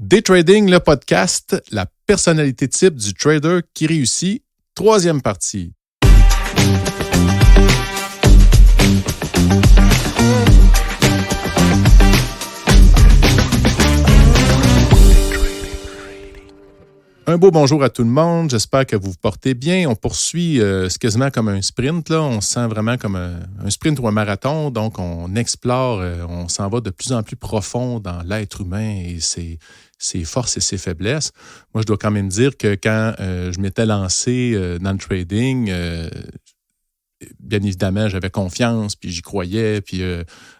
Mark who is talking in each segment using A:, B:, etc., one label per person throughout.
A: Day Trading, le podcast, la personnalité type du trader qui réussit. Troisième partie. Un beau bonjour à tout le monde. J'espère que vous vous portez bien. On poursuit c'est quasiment comme un sprint. Là. On se sent vraiment comme un sprint ou un marathon. Donc, on explore, on s'en va de plus en plus profond dans l'être humain et ses forces et ses faiblesses. Moi, je dois quand même dire que quand je m'étais lancé dans le trading, bien évidemment, j'avais confiance, puis j'y croyais. Puis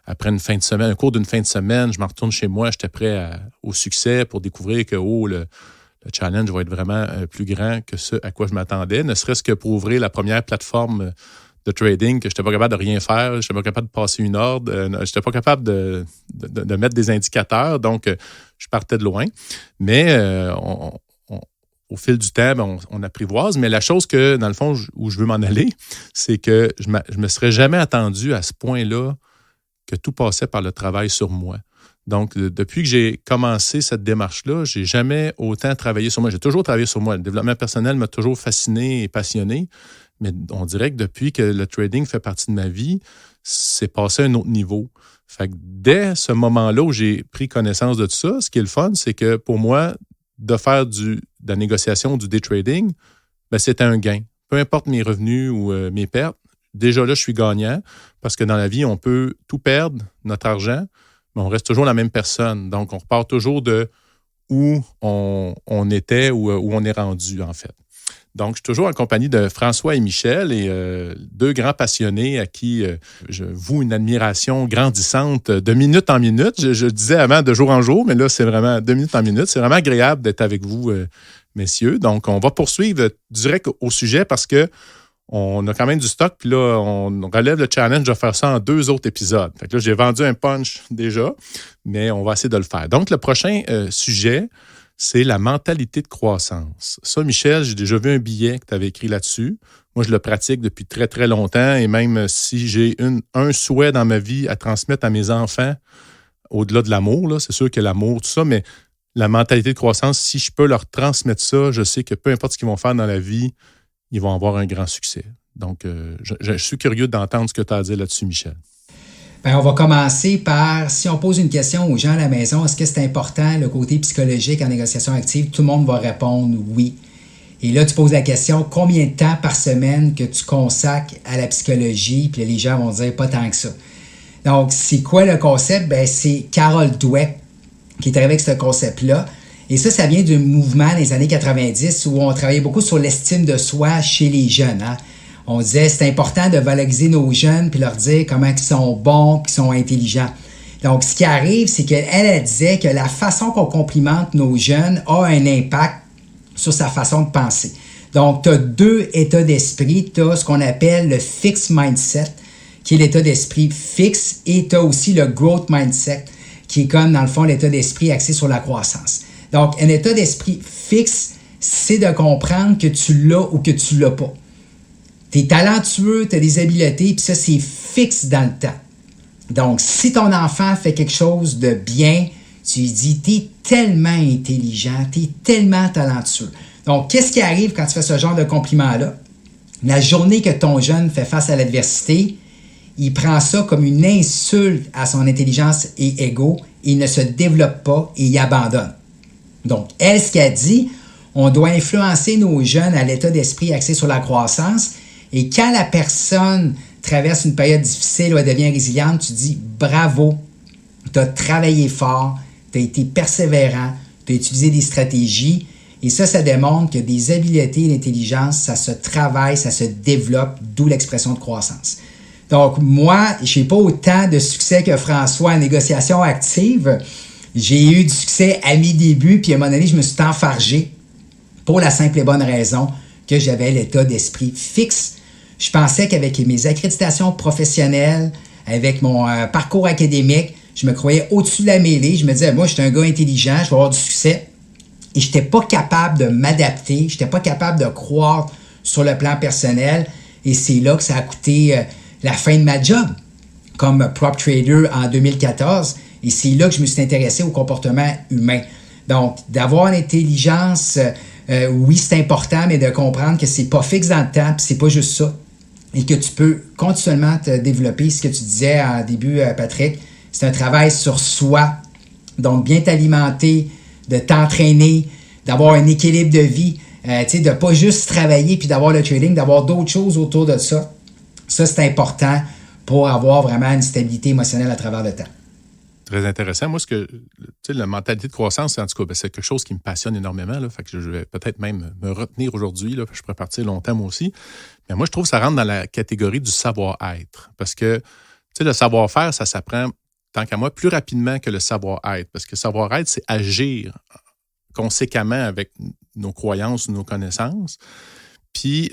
A: après une fin de semaine, un cours d'une fin de semaine, je me retourne chez moi, j'étais prêt au succès pour découvrir que le challenge va être vraiment plus grand que ce à quoi je m'attendais, ne serait-ce que pour ouvrir la première plateforme de trading que je n'étais pas capable de rien faire, je n'étais pas capable de passer une ordre, je n'étais pas capable de mettre des indicateurs, donc je partais de loin. Mais au fil du temps, on apprivoise. Mais la chose que, dans le fond, où je veux m'en aller, c'est que je ne me serais jamais attendu à ce point-là que tout passait par le travail sur moi. Donc, depuis que j'ai commencé cette démarche-là, je n'ai jamais autant travaillé sur moi. J'ai toujours travaillé sur moi. Le développement personnel m'a toujours fasciné et passionné. Mais on dirait que depuis que le trading fait partie de ma vie, c'est passé à un autre niveau. Fait que dès ce moment-là où j'ai pris connaissance de tout ça, ce qui est le fun, c'est que pour moi, de faire de la négociation, du day trading, ben, c'était un gain. Peu importe mes revenus ou mes pertes, déjà là, je suis gagnant parce que dans la vie, on peut tout perdre, notre argent, mais on reste toujours la même personne. Donc, on repart toujours de où on était ou où on est rendu, en fait. Donc, je suis toujours en compagnie de François et Michel et deux grands passionnés à qui je voue une admiration grandissante de minute en minute. Je disais avant de jour en jour, mais là, c'est vraiment de minute en minute. C'est vraiment agréable d'être avec vous, messieurs. Donc, on va poursuivre direct au sujet parce que on a quand même du stock, puis là, on relève le challenge de faire ça en 2 autres épisodes. Fait que là, j'ai vendu un punch déjà, mais on va essayer de le faire. Donc, le prochain sujet, c'est la mentalité de croissance. Ça, Michel, j'ai déjà vu un billet que tu avais écrit là-dessus. Moi, je le pratique depuis très, très longtemps et même si j'ai un souhait dans ma vie à transmettre à mes enfants, au-delà de l'amour, là, c'est sûr que l'amour, tout ça, mais la mentalité de croissance, si je peux leur transmettre ça, je sais que peu importe ce qu'ils vont faire dans la vie, ils vont avoir un grand succès. Donc, je suis curieux d'entendre ce que tu as à dire là-dessus, Michel.
B: Bien, on va commencer par, si on pose une question aux gens à la maison, est-ce que c'est important le côté psychologique en négociation active? Tout le monde va répondre oui. Et là, tu poses la question, combien de temps par semaine que tu consacres à la psychologie? Puis les gens vont dire pas tant que ça. Donc, c'est quoi le concept? Bien, c'est Carol Dweck qui est arrivé avec ce concept-là. Et ça vient du mouvement des années 90 où on travaillait beaucoup sur l'estime de soi chez les jeunes. Hein? On disait c'est important de valoriser nos jeunes puis leur dire comment ils sont bons puis qu'ils sont intelligents. Donc, ce qui arrive, c'est qu'elle disait que la façon qu'on complimente nos jeunes a un impact sur sa façon de penser. Donc, tu as 2 états d'esprit. Tu as ce qu'on appelle le fixed mindset, qui est l'état d'esprit fixe, et tu as aussi le growth mindset, qui est comme, dans le fond, l'état d'esprit axé sur la croissance. Donc, un état d'esprit fixe, c'est de comprendre que tu l'as ou que tu l'as pas. Tu es talentueux, tu as des habiletés, puis ça, c'est fixe dans le temps. Donc, si ton enfant fait quelque chose de bien, tu lui dis, tu es tellement intelligent, tu es tellement talentueux. Donc, qu'est-ce qui arrive quand tu fais ce genre de compliment-là? La journée que ton jeune fait face à l'adversité, il prend ça comme une insulte à son intelligence et ego, il ne se développe pas et il abandonne. Donc, elle, ce qu'elle dit, on doit influencer nos jeunes à l'état d'esprit axé sur la croissance. Et quand la personne traverse une période difficile ou elle devient résiliente, tu dis bravo, tu as travaillé fort, tu as été persévérant, tu as utilisé des stratégies. Et ça démontre que des habiletés et l'intelligence, ça se travaille, ça se développe, d'où l'expression de croissance. Donc, moi, je n'ai pas autant de succès que François en négociation active. J'ai eu du succès à mes débuts, puis à un moment donné, je me suis enfargé pour la simple et bonne raison que j'avais l'état d'esprit fixe. Je pensais qu'avec mes accréditations professionnelles, avec mon parcours académique, je me croyais au-dessus de la mêlée. Je me disais, moi, je suis un gars intelligent, je vais avoir du succès. Et je n'étais pas capable de m'adapter, je n'étais pas capable de croire sur le plan personnel. Et c'est là que ça a coûté la fin de ma job comme prop trader en 2014. Et c'est là que je me suis intéressé au comportement humain. Donc, d'avoir une intelligence, oui, c'est important, mais de comprendre que c'est pas fixe dans le temps, puis c'est pas juste ça. Et que tu peux continuellement te développer. Ce que tu disais en début, Patrick, c'est un travail sur soi. Donc, bien t'alimenter, de t'entraîner, d'avoir un équilibre de vie, de ne pas juste travailler puis d'avoir le trading, d'avoir d'autres choses autour de ça. Ça, c'est important pour avoir vraiment une stabilité émotionnelle à travers le temps.
A: Très intéressant. Moi, la mentalité de croissance, en tout cas, c'est quelque chose qui me passionne énormément. Là, fait que je vais peut-être même me retenir aujourd'hui. Là, je pourrais partir longtemps, moi aussi. Mais moi, je trouve que ça rentre dans la catégorie du savoir-être. Parce que le savoir-faire, ça s'apprend, tant qu'à moi, plus rapidement que le savoir-être. Parce que savoir-être, c'est agir conséquemment avec nos croyances, nos connaissances. Puis,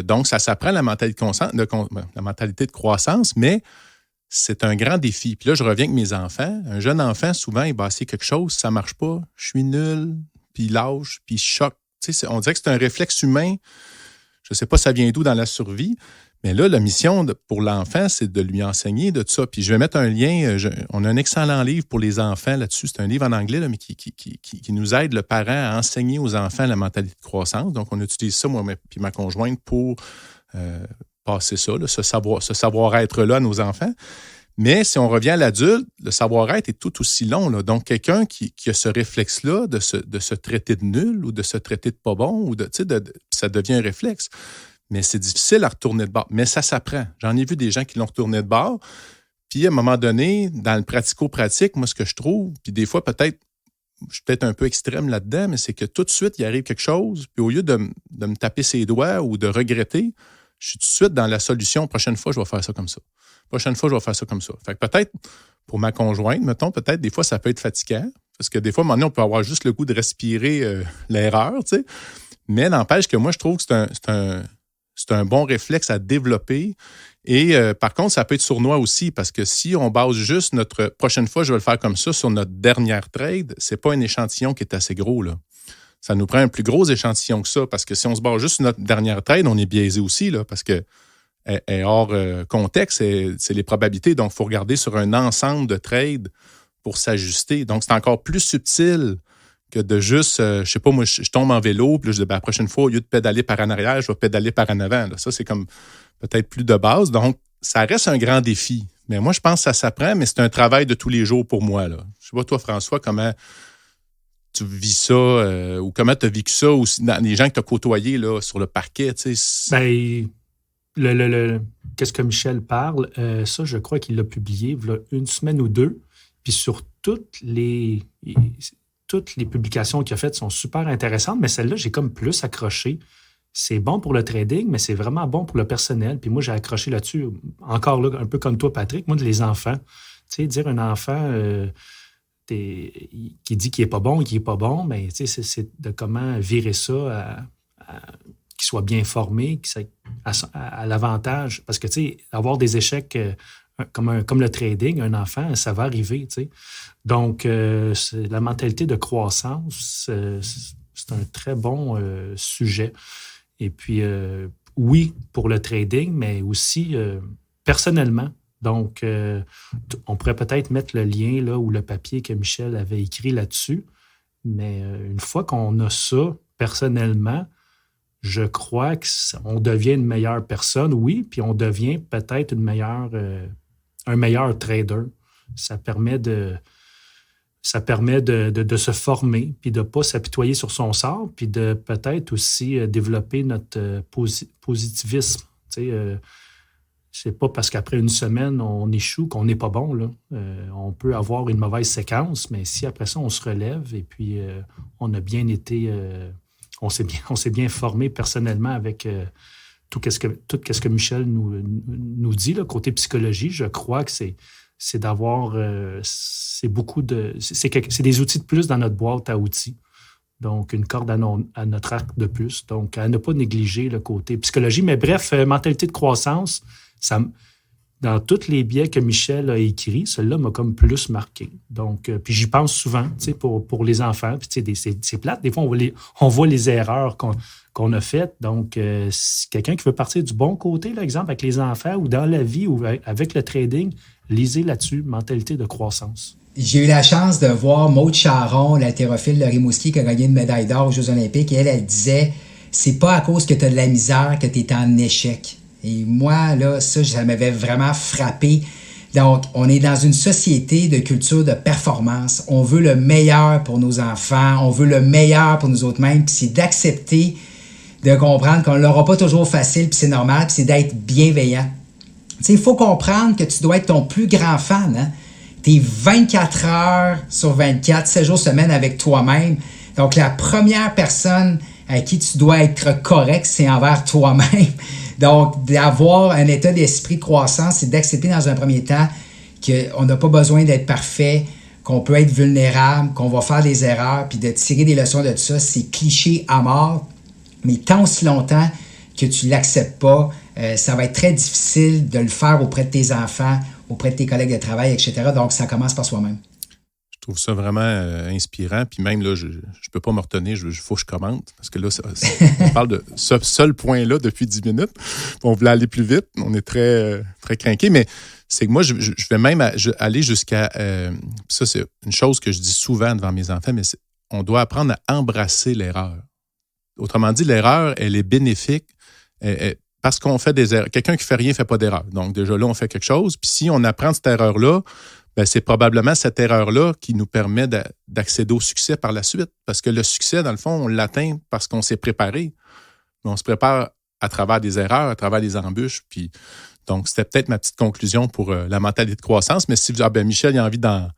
A: donc, ça s'apprend la mentalité de croissance, mais c'est un grand défi. Puis là, je reviens avec mes enfants. Un jeune enfant, souvent, il va essayer quelque chose, ça ne marche pas, je suis nul, puis il lâche, puis il choque. On dirait que c'est un réflexe humain. Je ne sais pas ça vient d'où dans la survie, mais là, la mission pour l'enfant, c'est de lui enseigner de ça. Puis je vais mettre un lien. On a un excellent livre pour les enfants là-dessus. C'est un livre en anglais, là, mais qui nous aide, le parent, à enseigner aux enfants la mentalité de croissance. Donc, on utilise ça, moi et ma conjointe, pour passer ça, là, ce savoir-être-là à nos enfants. Mais si on revient à l'adulte, le savoir-être est tout aussi long. Là. Donc, quelqu'un qui a ce réflexe-là de se traiter de nul ou de se traiter de pas bon, ça devient un réflexe. Mais c'est difficile à retourner de bord. Mais ça s'apprend. J'en ai vu des gens qui l'ont retourné de bord. Puis, à un moment donné, dans le pratico-pratique, moi, ce que je trouve, puis des fois, peut-être, je suis peut-être un peu extrême là-dedans, mais c'est que tout de suite, il arrive quelque chose, puis au lieu de me taper ses doigts ou de regretter, je suis tout de suite dans la solution. Prochaine fois, je vais faire ça comme ça. Prochaine fois, je vais faire ça comme ça. Fait que peut-être, pour ma conjointe, mettons, peut-être, des fois, ça peut être fatigant. Parce que des fois, à un moment donné, on peut avoir juste le goût de respirer l'erreur, tu sais. Mais n'empêche que moi, je trouve que c'est un bon réflexe à développer. Et par contre, ça peut être sournois aussi, parce que si on base juste notre prochaine fois, je vais le faire comme ça, sur notre dernière trade, c'est pas un échantillon qui est assez gros, là. Ça nous prend un plus gros échantillon que ça, parce que si on se base juste sur notre dernière trade, on est biaisé aussi, là, parce que est hors contexte, c'est les probabilités. Donc, il faut regarder sur un ensemble de trades pour s'ajuster. Donc, c'est encore plus subtil que de juste, je sais pas, moi, je tombe en vélo, puis là, je dis, la prochaine fois, au lieu de pédaler par en arrière, je vais pédaler par en avant. Là. Ça, c'est comme peut-être plus de base. Donc, ça reste un grand défi. Mais moi, je pense que ça s'apprend, mais c'est un travail de tous les jours pour moi. Là. Je sais pas, toi, François, comment tu vis ça ou comment tu as vécu ça aussi dans les gens que tu as côtoyés là, sur le parquet, tu sais?
C: Ben, qu'est-ce que Michel parle? Ça, je crois qu'il l'a publié il y a une semaine ou deux. Puis sur toutes les publications qu'il a faites sont super intéressantes, mais celle-là, j'ai comme plus accroché. C'est bon pour le trading, mais c'est vraiment bon pour le personnel. Puis moi, j'ai accroché là-dessus, encore là, un peu comme toi, Patrick. Moi, les enfants, tu sais, dire un enfant qui dit qu'il n'est pas bon, mais tu sais, c'est de comment virer ça qu'il soit bien formé, à l'avantage. Parce que, tu sais, avoir des échecs comme le trading, un enfant, ça va arriver, tu sais. Donc, la mentalité de croissance, c'est un très bon sujet. Et puis, oui, pour le trading, mais aussi personnellement. Donc, on pourrait peut-être mettre le lien là ou le papier que Michel avait écrit là-dessus. Mais une fois qu'on a ça personnellement, je crois qu'on devient une meilleure personne, oui, puis on devient peut-être un meilleur trader. Ça permet de se former, puis de ne pas s'apitoyer sur son sort, puis de peut-être aussi développer notre positivisme. Tu sais, c'est pas parce qu'après une semaine, on échoue qu'on n'est pas bon, là. On peut avoir une mauvaise séquence, mais si après ça, on se relève et puis on a bien été... on s'est bien formé personnellement avec tout ce que Michel nous dit, là, côté psychologie. Je crois que c'est d'avoir... c'est des outils de plus dans notre boîte à outils. Donc, une corde à notre arc de plus. Donc, à ne pas négliger le côté psychologie. Mais bref, mentalité de croissance, dans tous les biais que Michel a écrits, celui-là m'a comme plus marqué. Donc, puis j'y pense souvent, tu sais, pour les enfants. Puis, tu sais, c'est plate. Des fois, on voit les erreurs qu'on a faites. Donc, si quelqu'un qui veut partir du bon côté, par exemple, avec les enfants ou dans la vie ou avec le trading, lisez là-dessus, mentalité de croissance.
B: j'ai eu la chance de voir Maude Charron, l'haltérophile de Rimouski, qui a gagné une médaille d'or aux Jeux olympiques, et elle disait, c'est pas à cause que tu as de la misère que tu es en échec. Et moi, là, ça m'avait vraiment frappé. Donc, on est dans une société de culture de performance. On veut le meilleur pour nos enfants, on veut le meilleur pour nous autres mêmes, puis c'est d'accepter, de comprendre qu'on ne l'aura pas toujours facile, puis c'est normal, puis c'est d'être bienveillant. Tu sais, il faut comprendre que tu dois être ton plus grand fan, hein? Tu es 24 heures sur 24, 7 jours semaine avec toi-même. Donc, la première personne à qui tu dois être correct, c'est envers toi-même. Donc, d'avoir un état d'esprit de croissance, c'est d'accepter dans un premier temps qu'on n'a pas besoin d'être parfait, qu'on peut être vulnérable, qu'on va faire des erreurs, puis de tirer des leçons de tout ça. C'est cliché à mort, mais tant aussi longtemps que tu ne l'acceptes pas, ça va être très difficile de le faire auprès de tes enfants, auprès de tes collègues de travail, etc. Donc, ça commence par soi-même.
A: Je trouve ça vraiment inspirant. Puis même, là, je ne peux pas me retenir. Il faut que je commente. Parce que là, on parle de ce seul point-là depuis 10 minutes. On voulait aller plus vite. On est très, très crinqués. Mais c'est que moi, je vais même aller jusqu'à... ça, c'est une chose que je dis souvent devant mes enfants, mais on doit apprendre à embrasser l'erreur. Autrement dit, l'erreur, elle est bénéfique parce qu'on fait des erreurs. Quelqu'un qui ne fait rien ne fait pas d'erreur. Donc, déjà là, on fait quelque chose. Puis si on apprend de cette erreur-là, ben, c'est probablement cette erreur-là qui nous permet d'accéder au succès par la suite. Parce que le succès, dans le fond, on l'atteint parce qu'on s'est préparé. Mais on se prépare à travers des erreurs, à travers des embûches. Puis, donc, c'était peut-être ma petite conclusion pour la mentalité de croissance. Mais si Michel, il a envie d'en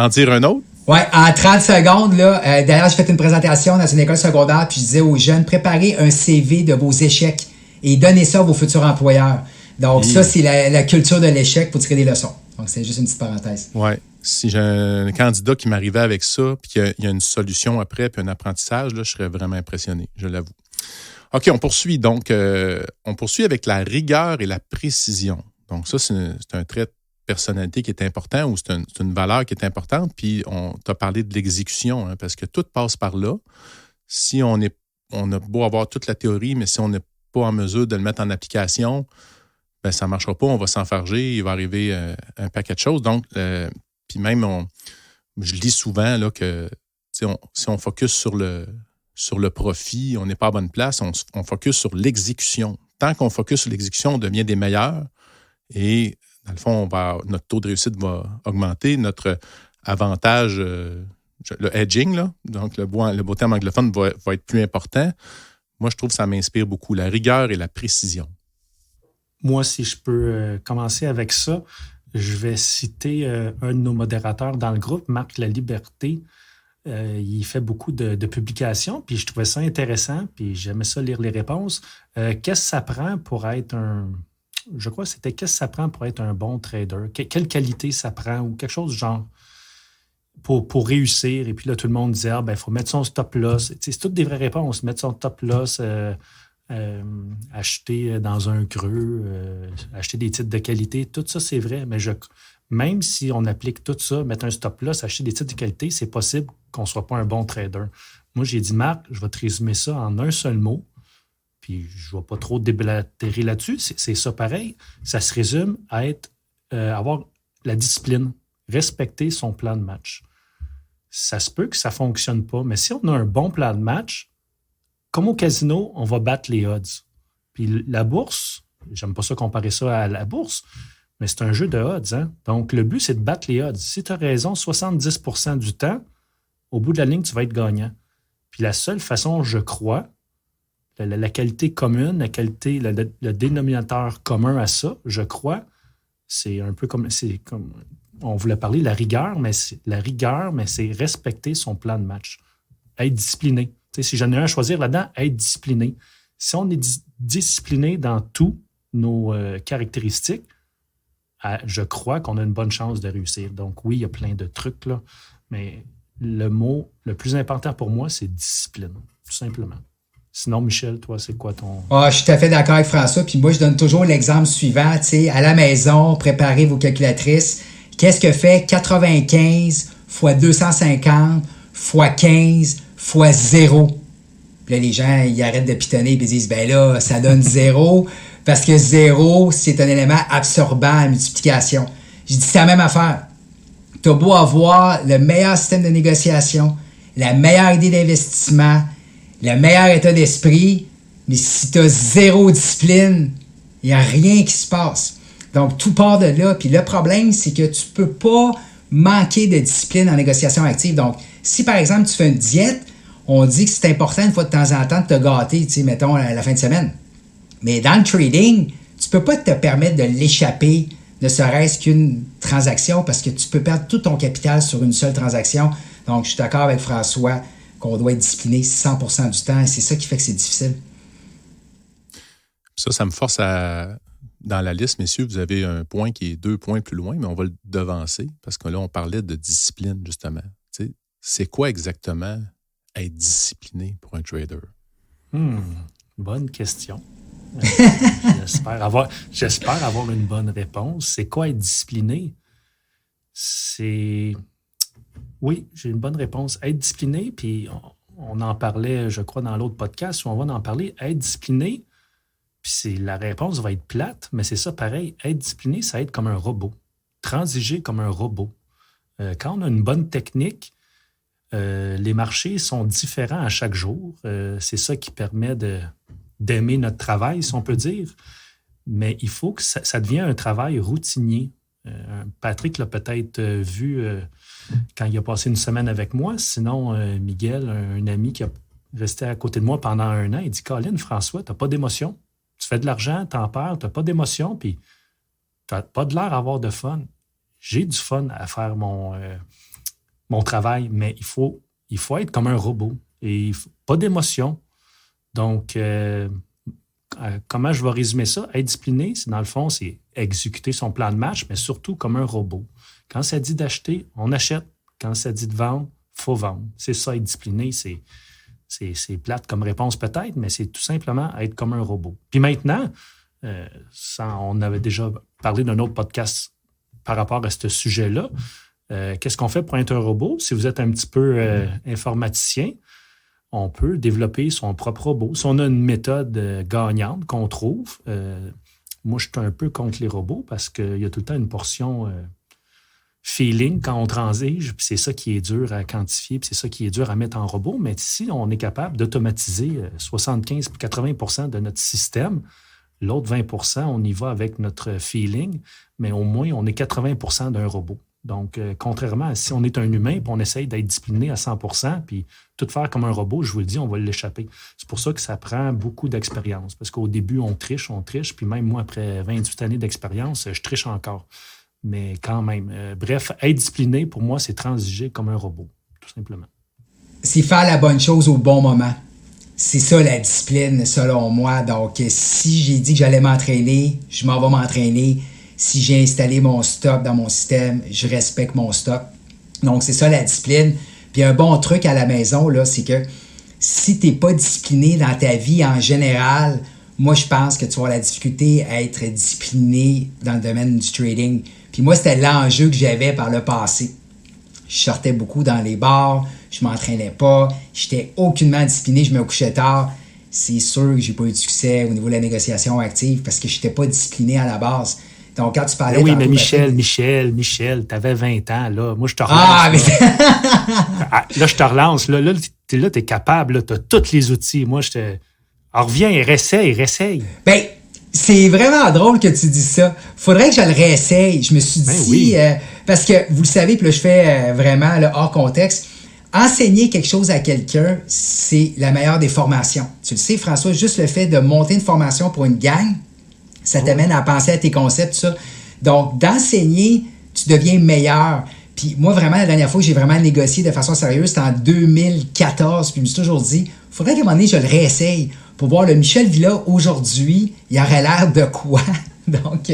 A: dire un autre.
B: Oui, en 30 secondes, là, d'ailleurs, j'ai fait une présentation dans une école secondaire, puis je disais aux jeunes, préparez un CV de vos échecs et donnez ça à vos futurs employeurs. Donc, ça, c'est la culture de l'échec pour tirer des leçons. Donc, c'est juste une petite parenthèse.
A: Oui. Si j'ai un candidat qui m'arrivait avec ça, puis qu'il y a une solution après, puis un apprentissage, là, je serais vraiment impressionné, je l'avoue. OK, on poursuit. Donc, on poursuit avec la rigueur et la précision. Donc, ça, c'est un trait de personnalité qui est important ou c'est une valeur qui est importante. Puis, on t'a parlé de l'exécution, hein, parce que tout passe par là. Si on a beau avoir toute la théorie, mais si on n'est pas en mesure de le mettre en application, ben, ça ne marchera pas, on va s'enfarger, il va arriver un paquet de choses. Donc, puis même, je lis souvent là, que si on focus sur le profit, on n'est pas à bonne place, on focus sur l'exécution. Tant qu'on focus sur l'exécution, on devient des meilleurs et, dans le fond, notre taux de réussite va augmenter, notre avantage, le hedging, là, donc le beau terme anglophone va être plus important. Moi, je trouve que ça m'inspire beaucoup, la rigueur et la précision.
C: Moi, si je peux commencer avec ça, je vais citer un de nos modérateurs dans le groupe, Marc Laliberté. Il fait beaucoup de publications, puis je trouvais ça intéressant, puis j'aimais ça lire les réponses. Qu'est-ce que ça prend pour être je crois que c'était qu'est-ce que ça prend pour être un bon trader? Quelle qualité ça prend? Ou quelque chose du genre pour réussir. Et puis là, tout le monde disait, il faut mettre son stop-loss. C'est toutes des vraies réponses. Mettre son stop-loss, acheter dans un creux, acheter des titres de qualité, tout ça, c'est vrai. Mais même si on applique tout ça, mettre un stop-loss, acheter des titres de qualité, c'est possible qu'on ne soit pas un bon trader. Moi, j'ai dit, Marc, je vais te résumer ça en un seul mot, puis je ne vais pas trop déblatérer là-dessus. C'est ça pareil. Ça se résume à avoir la discipline, respecter son plan de match. Ça se peut que ça ne fonctionne pas, mais si on a un bon plan de match, comme au casino, on va battre les odds. Puis la bourse, j'aime pas ça comparer ça à la bourse, mais c'est un jeu de odds. Hein? Donc, le but, c'est de battre les odds. Si tu as raison 70% du temps, au bout de la ligne, tu vas être gagnant. Puis la seule façon, je crois, la qualité commune, le dénominateur commun à ça, je crois, c'est un peu comme on voulait parler de la rigueur, mais c'est respecter son plan de match. Être discipliné. T'sais, si j'en ai un à choisir là-dedans, être discipliné. Si on est discipliné dans tous nos caractéristiques, je crois qu'on a une bonne chance de réussir. Donc oui, il y a plein de trucs, là, mais le mot le plus important pour moi, c'est discipline, tout simplement. Sinon, Michel, toi, c'est quoi ton...
B: Je suis tout à fait d'accord avec François. Puis moi, je donne toujours l'exemple suivant. À la maison, préparez vos calculatrices. Qu'est-ce que fait 95 fois 250 fois 15 fois 0? Puis là, les gens, ils arrêtent de pitonner et disent, ben là, ça donne 0. Parce que 0, c'est un élément absorbant à multiplication. Je dis, c'est la même affaire. Tu as beau avoir le meilleur système de négociation, la meilleure idée d'investissement, le meilleur état d'esprit, mais si tu as zéro discipline, il n'y a rien qui se passe. Donc, tout part de là. Puis le problème, c'est que tu ne peux pas manquer de discipline en négociation active. Donc, si par exemple, tu fais une diète, on dit que c'est important une fois de temps en temps de te gâter, tu sais, mettons, à la fin de semaine. Mais dans le trading, tu ne peux pas te permettre de l'échapper, ne serait-ce qu'une transaction, parce que tu peux perdre tout ton capital sur une seule transaction. Donc, je suis d'accord avec François qu'on doit être discipliné 100% du temps, et c'est ça qui fait que c'est difficile.
A: Ça me force à... Dans la liste, messieurs, vous avez un point qui est 2 points plus loin, mais on va le devancer, parce que là, on parlait de discipline, justement. Tu sais, c'est quoi exactement être discipliné pour un trader?
C: Bonne question. J'espère avoir une bonne réponse. C'est quoi être discipliné? Oui, j'ai une bonne réponse. Être discipliné, puis on en parlait, je crois, dans l'autre podcast, où on va en parler. Être discipliné, puis la réponse va être plate, mais c'est ça pareil. Être discipliné, ça être comme un robot. Transiger comme un robot. Quand on a une bonne technique, les marchés sont différents à chaque jour. C'est ça qui permet d'aimer notre travail, si on peut dire. Mais il faut que ça devienne un travail routinier. Patrick l'a peut-être vu quand il a passé une semaine avec moi. Sinon, Miguel, un ami qui a resté à côté de moi pendant 1 an, il dit « Colin, François, tu n'as pas d'émotion. Tu fais de l'argent, tu en perds, tu n'as pas d'émotion, puis tu n'as pas de l'air à avoir de fun. » J'ai du fun à faire mon travail, mais il faut être comme un robot et pas d'émotion. Donc, comment je vais résumer ça? Être discipliné, dans le fond, c'est exécuter son plan de match, mais surtout comme un robot. Quand ça dit d'acheter, on achète. Quand ça dit de vendre, il faut vendre. C'est ça, être discipliné, c'est plate comme réponse peut-être, mais c'est tout simplement être comme un robot. Puis maintenant, on avait déjà parlé d'un autre podcast par rapport à ce sujet-là. Qu'est-ce qu'on fait pour être un robot? Si vous êtes un petit peu informaticien, on peut développer son propre robot. Si on a une méthode gagnante qu'on trouve, moi, je suis un peu contre les robots parce qu'il y a tout le temps une portion feeling quand on transige, puis c'est ça qui est dur à quantifier, puis c'est ça qui est dur à mettre en robot. Mais si on est capable d'automatiser 75-80% de notre système, l'autre 20%, on y va avec notre feeling, mais au moins, on est 80% d'un robot. Donc, contrairement à si on est un humain, puis on essaye d'être discipliné à 100%, puis tout faire comme un robot, je vous le dis, on va l'échapper. C'est pour ça que ça prend beaucoup d'expérience. Parce qu'au début, on triche, puis même moi, après 28 années d'expérience, je triche encore. Mais quand même, bref, être discipliné, pour moi, c'est transiger comme un robot, tout simplement.
B: C'est faire la bonne chose au bon moment. C'est ça la discipline, selon moi. Donc, si j'ai dit que j'allais m'entraîner, je m'en vais m'entraîner. Si j'ai installé mon stop dans mon système, je respecte mon stop. Donc, c'est ça la discipline. Puis un bon truc à la maison, là, c'est que si tu n'es pas discipliné dans ta vie en général, moi, je pense que tu vas avoir la difficulté à être discipliné dans le domaine du trading. Puis moi, c'était l'enjeu que j'avais par le passé. Je sortais beaucoup dans les bars, je m'entraînais pas, j'étais aucunement discipliné, je me couchais tard. C'est sûr que j'ai pas eu de succès au niveau de la négociation active parce que je n'étais pas discipliné à la base. Donc, quand tu parlais...
C: Oui, mais Michel, t'avais 20 ans, là. Moi, je te relance. Là, je te relance. Là, t'es capable, là. T'as tous les outils. Moi, Alors, reviens et réessaye.
B: Ben, c'est vraiment drôle que tu dises ça. Faudrait que je le réessaye. Je me suis dit...
C: Oui.
B: Parce que, vous le savez, puis là, je fais vraiment là, hors contexte. Enseigner quelque chose à quelqu'un, c'est la meilleure des formations. Tu le sais, François, juste le fait de monter une formation pour une gang, ça t'amène à penser à tes concepts, tout ça. Donc, d'enseigner, tu deviens meilleur. Puis moi, vraiment, la dernière fois que j'ai vraiment négocié de façon sérieuse, c'était en 2014. Puis je me suis toujours dit, il faudrait qu'à un moment donné, je le réessaye pour voir le Michel Villa aujourd'hui, il aurait l'air de quoi? Donc,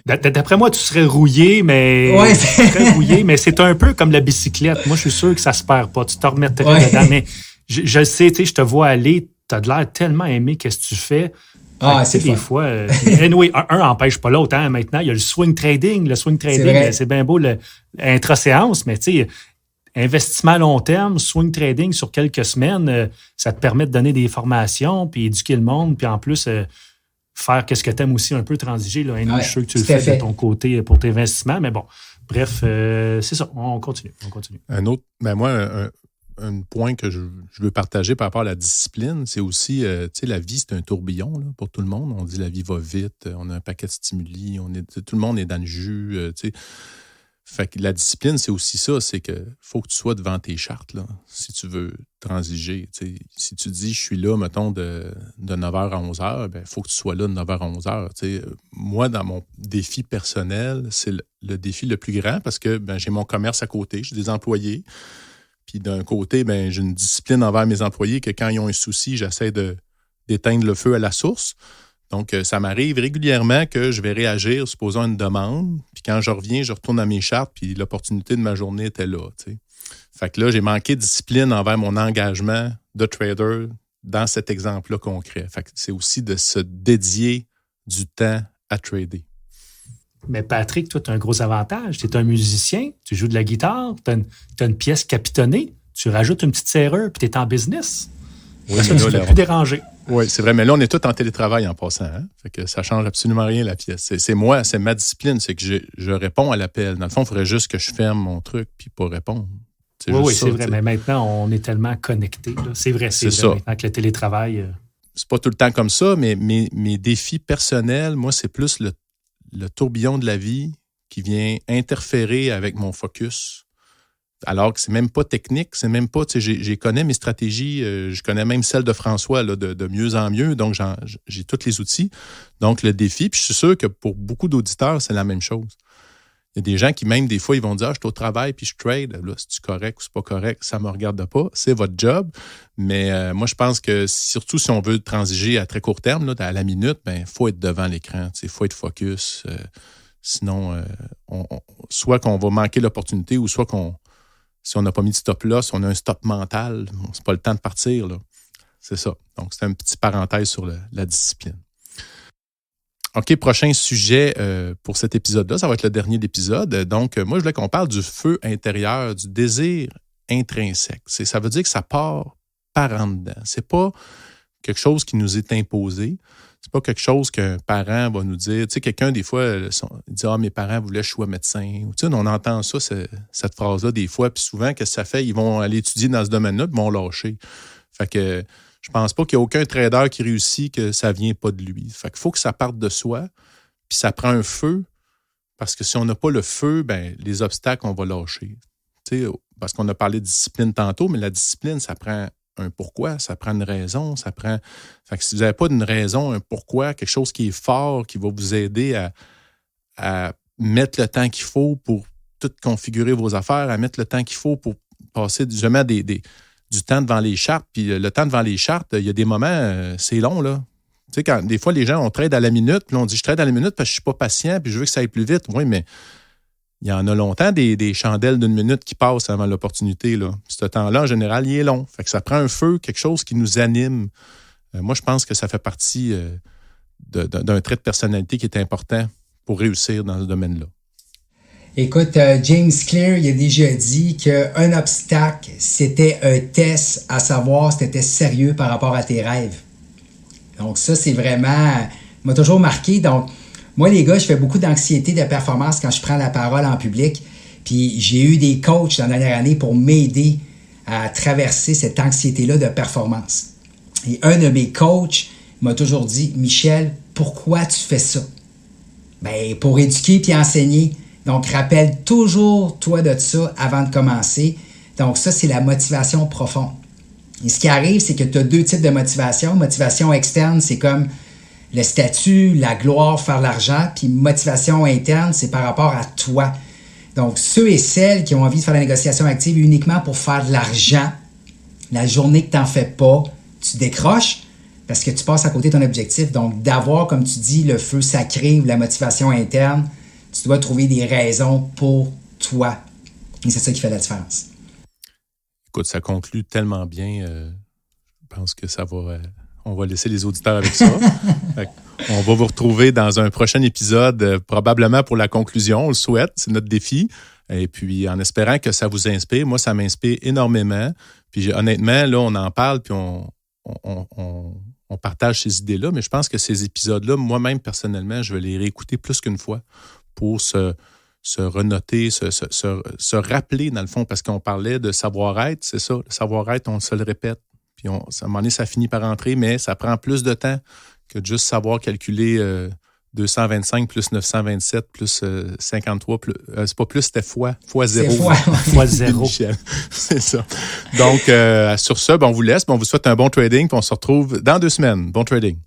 C: d'après moi, tu serais rouillé, mais
B: ouais,
C: mais c'est un peu comme la bicyclette. Moi, je suis sûr que ça se perd pas. Tu te remettrais dedans. Mais je sais, tu sais, je te vois aller, tu as de l'air tellement aimé qu'est-ce que tu fais.
B: C'est
C: des fois. Anyway, un n'empêche pas l'autre. Hein. Maintenant, il y a le swing trading. Le swing trading, c'est bien beau intra-séance, mais tu sais, investissement à long terme, swing trading sur quelques semaines, ça te permet de donner des formations, puis éduquer le monde, puis en plus, faire qu'est-ce que tu aimes aussi un peu transiger. Là. Je suis sûr que tu le fais de ton côté pour tes investissements, mais bon, Bref, c'est ça. On continue.
A: Un autre, un point que je veux partager par rapport à la discipline, c'est aussi, la vie, c'est un tourbillon là, pour tout le monde. On dit la vie va vite, on a un paquet de stimuli, tout le monde est dans le jus. Fait que la discipline, c'est aussi ça, c'est que faut que tu sois devant tes chartes là, si tu veux transiger. Si tu dis, je suis là, mettons, de 9h à 11h, il faut que tu sois là de 9h à 11h. Moi, dans mon défi personnel, c'est le défi le plus grand parce que j'ai mon commerce à côté, j'ai des employés. Puis d'un côté, j'ai une discipline envers mes employés que quand ils ont un souci, j'essaie d'éteindre le feu à la source. Donc, ça m'arrive régulièrement que je vais réagir, supposons une demande, puis quand je reviens, je retourne à mes chartes, puis l'opportunité de ma journée était là. T'sais. Fait que là, j'ai manqué de discipline envers mon engagement de trader dans cet exemple-là concret. Fait que c'est aussi de se dédier du temps à trader.
C: Mais Patrick, toi, tu as un gros avantage. Tu es un musicien, tu joues de la guitare, tu as une pièce capitonnée, tu rajoutes une petite serrure, puis tu es en business.
A: Oui,
C: ça ne serait plus dérangé.
A: Oui, c'est vrai, mais là, on est tous en télétravail en passant. Hein? Fait que ça ne change absolument rien, la pièce. C'est moi, c'est ma discipline, c'est que je réponds à l'appel. Dans le fond, il faudrait juste que je ferme mon truc puis pas répondre.
C: Oui, c'est vrai, mais maintenant, on est tellement connectés. C'est vrai, c'est vrai. Maintenant que le télétravail...
A: C'est pas tout le temps comme ça, mais mes défis personnels, moi, c'est plus le tourbillon de la vie qui vient interférer avec mon focus. Alors que c'est même pas technique, c'est même pas, je connais mes stratégies, je connais même celles de François là, de mieux en mieux, donc j'ai tous les outils. Donc le défi, puis je suis sûr que pour beaucoup d'auditeurs, c'est la même chose. Il y a des gens qui même des fois, ils vont dire « je suis au travail puis je trade, là, c'est-tu correct ou c'est pas correct, ça me regarde pas, c'est votre job. » Mais moi, je pense que surtout si on veut transiger à très court terme, là, à la minute, il faut être devant l'écran, il faut être focus. Sinon, soit qu'on va manquer l'opportunité ou soit si on n'a pas mis de stop là, si on a un stop mental, c'est pas le temps de partir. Là. C'est ça. Donc, c'est une petite parenthèse sur la discipline. OK, prochain sujet pour cet épisode-là. Ça va être le dernier épisode. Donc, moi, je voulais qu'on parle du feu intérieur, du désir intrinsèque. Ça veut dire que ça part par en dedans. C'est pas quelque chose qui nous est imposé. C'est pas quelque chose qu'un parent va nous dire. Tu sais, quelqu'un, des fois, il dit « Ah, mes parents voulaient que je sois médecin. » Ou, tu sais, on entend ça, cette phrase-là, des fois. Puis souvent, qu'est-ce que ça fait? Ils vont aller étudier dans ce domaine-là, puis vont lâcher. Fait que je pense pas qu'il y a aucun trader qui réussit que ça vient pas de lui. Fait qu'il faut que ça parte de soi, puis ça prend un feu, parce que si on n'a pas le feu, les obstacles, on va lâcher. Tu sais, parce qu'on a parlé de discipline tantôt, mais la discipline, ça prend un pourquoi, ça prend une raison, ça prend... Fait que si vous n'avez pas d'une raison, un pourquoi, quelque chose qui est fort, qui va vous aider à mettre le temps qu'il faut pour tout configurer vos affaires, à mettre le temps qu'il faut pour passer justement du temps devant les chartes. Puis le temps devant les chartes, il y a des moments, c'est long, là. Tu sais, quand des fois, les gens, on trade à la minute, puis on dit, je trade à la minute parce que je ne suis pas patient, puis je veux que ça aille plus vite. Oui, mais il y en a longtemps des chandelles d'une minute qui passent avant l'opportunité, là. Ce temps-là, en général, il est long. Fait que ça prend un feu, quelque chose qui nous anime. Moi, je pense que ça fait partie d'un trait de personnalité qui est important pour réussir dans ce domaine-là.
B: Écoute, James Clear, il a déjà dit qu'un obstacle, c'était un test à savoir si tu étais sérieux par rapport à tes rêves. Donc ça, c'est vraiment... m'a toujours marqué. Donc, moi, les gars, je fais beaucoup d'anxiété de performance quand je prends la parole en public. Puis j'ai eu des coachs dans la dernière année pour m'aider à traverser cette anxiété-là de performance. Et un de mes coachs m'a toujours dit, Michel, pourquoi tu fais ça? Pour éduquer puis enseigner. Donc, rappelle toujours toi de ça avant de commencer. Donc, ça, c'est la motivation profonde. Et ce qui arrive, c'est que tu as deux types de motivation. Motivation externe, c'est comme le statut, la gloire, faire l'argent. Puis motivation interne, c'est par rapport à toi. Donc, ceux et celles qui ont envie de faire la négociation active uniquement pour faire de l'argent, la journée que tu n'en fais pas, tu décroches parce que tu passes à côté de ton objectif. Donc, d'avoir, comme tu dis, le feu sacré ou la motivation interne, tu dois trouver des raisons pour toi. Et c'est ça qui fait la différence.
A: Écoute, ça conclut tellement bien. Je pense que ça va... on va laisser les auditeurs avec ça. On va vous retrouver dans un prochain épisode, probablement pour la conclusion. On le souhaite, c'est notre défi. Et puis, en espérant que ça vous inspire, moi, ça m'inspire énormément. Puis, honnêtement, là, on en parle, puis on partage ces idées-là. Mais je pense que ces épisodes-là, moi-même, personnellement, je vais les réécouter plus qu'une fois pour se se renoter, se rappeler, dans le fond, parce qu'on parlait de savoir-être, c'est ça. Le savoir-être, on se le répète. Puis à un moment donné, ça finit par entrer, mais ça prend plus de temps que de juste savoir calculer 225 plus 927 plus 53. C'est pas plus, c'était fois zéro.
C: Fois zéro.
A: C'est ça. Donc, sur ce, on vous laisse. On vous souhaite un bon trading. Puis on se retrouve dans 2 semaines. Bon trading.